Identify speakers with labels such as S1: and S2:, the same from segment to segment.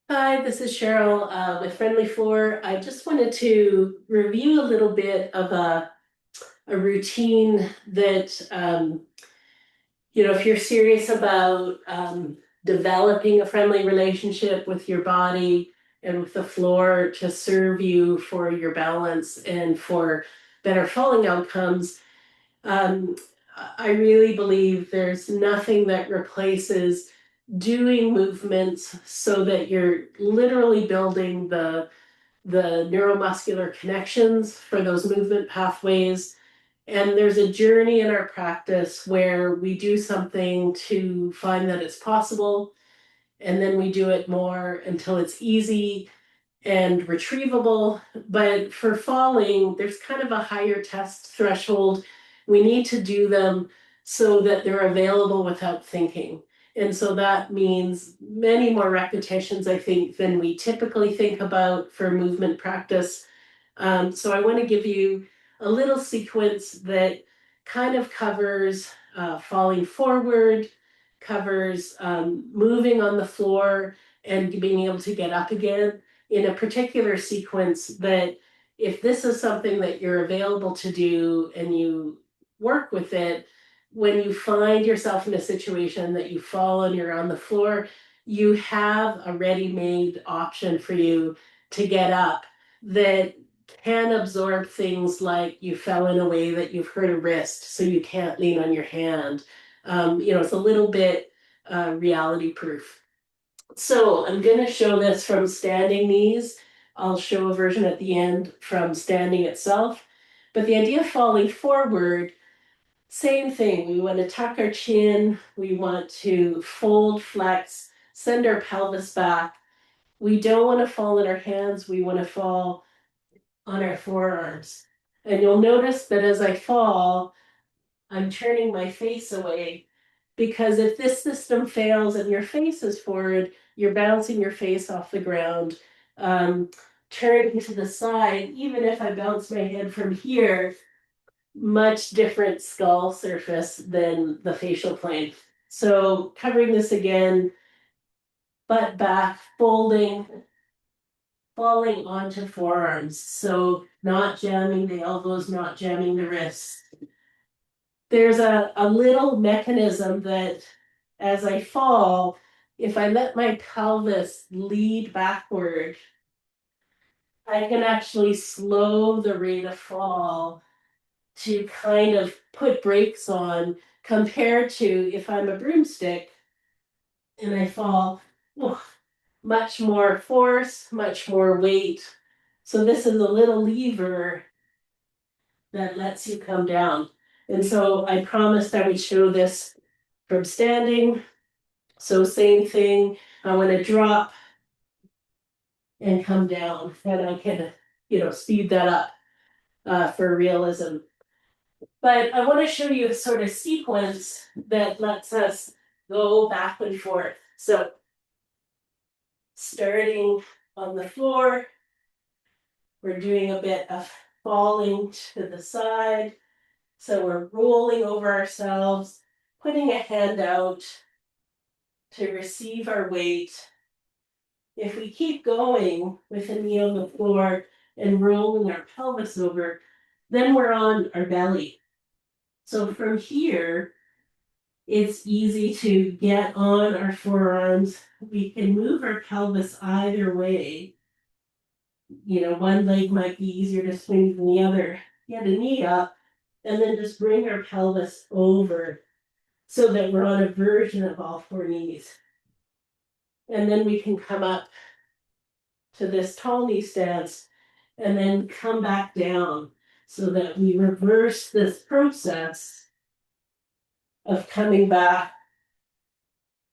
S1: Hi, this is Cheryl with Friendly Floor. I just wanted to review a little bit of a routine that, if you're serious about developing a friendly relationship with your body and with the floor to serve you for your balance and for better falling outcomes, um, I really believe there's nothing that replaces doing movements so that you're literally building the neuromuscular connections for those movement pathways. And there's a journey in our practice where we do something to find that it's possible, and then we do it more until it's easy and retrievable. But for falling, there's kind of a higher test threshold. We need to do them so that they're available without thinking. And so that means many more repetitions, I think, than we typically think about for movement practice. So I want to give you a little sequence that kind of covers falling forward, covers moving on the floor and being able to get up again in a particular sequence that if this is something that you're available to do and you work with it, when you find yourself in a situation that you fall and you're on the floor, you have a ready-made option for you to get up that can absorb things like you fell in a way that you've hurt a wrist, so you can't lean on your hand. It's a little bit reality proof. So I'm going to show this from standing knees. I'll show a version at the end from standing itself. But the idea of falling forward, same thing. We want to tuck our chin. We want to fold, flex, send our pelvis back. We don't want to fall in our hands. We want to fall on our forearms. And you'll notice that as I fall, I'm turning my face away, because if this system fails and your face is forward, you're bouncing your face off the ground. Um, Turning to the side, even if I bounce my head from here, much different skull surface than the facial plane. So covering this again, butt back, folding, falling onto forearms. So not jamming the elbows, not jamming the wrists. There's a little mechanism that as I fall, if I let my pelvis lead backward, I can actually slow the rate of fall to kind of put brakes on, compared to if I'm a broomstick and I fall, oh, much more force, much more weight. So this is a little lever that lets you come down. And so I promised I would show this from standing. So same thing, I want to drop and come down, and I can, speed that up for realism. But I want to show you a sort of sequence that lets us go back and forth. So starting on the floor, we're doing a bit of falling to the side. So we're rolling over ourselves, putting a hand out to receive our weight. If we keep going with the knee on the floor and rolling our pelvis over, then we're on our belly. So from here, it's easy to get on our forearms. We can move our pelvis either way. One leg might be easier to swing than the other. Get a knee up and then just bring our pelvis over so that we're on a version of all four knees. And then we can come up to this tall knee stance and then come back down so that we reverse this process of coming back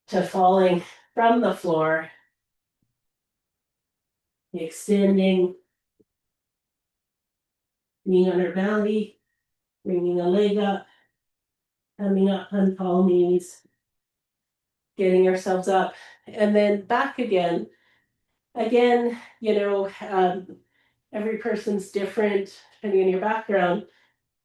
S1: to falling from the floor, extending, being on our belly, bringing a leg up, coming up on tall knees, getting ourselves up, and then back again. Again, every person's different depending on your background.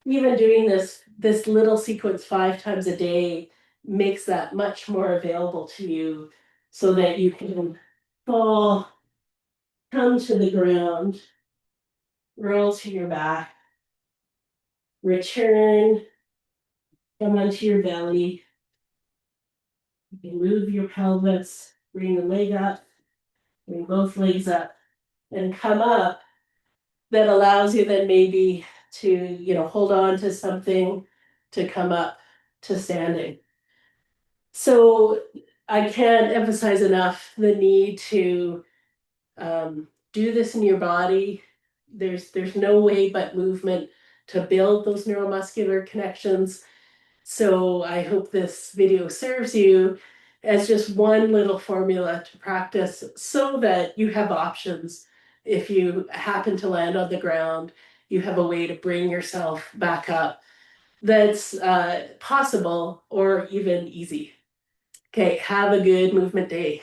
S1: Even doing this little sequence 5 times a day makes that much more available to you so that you can fall, come to the ground, roll to your back, return, come onto your belly. You can move your pelvis, bring the leg up, bring both legs up, and come up. That allows you then maybe to, hold on to something to come up to standing. So I can't emphasize enough the need to do this in your body. There's no way but movement to build those neuromuscular connections. So I hope this video serves you as just one little formula to practice so that you have options. If you happen to land on the ground, you have a way to bring yourself back up that's possible or even easy. Okay, have a good movement day.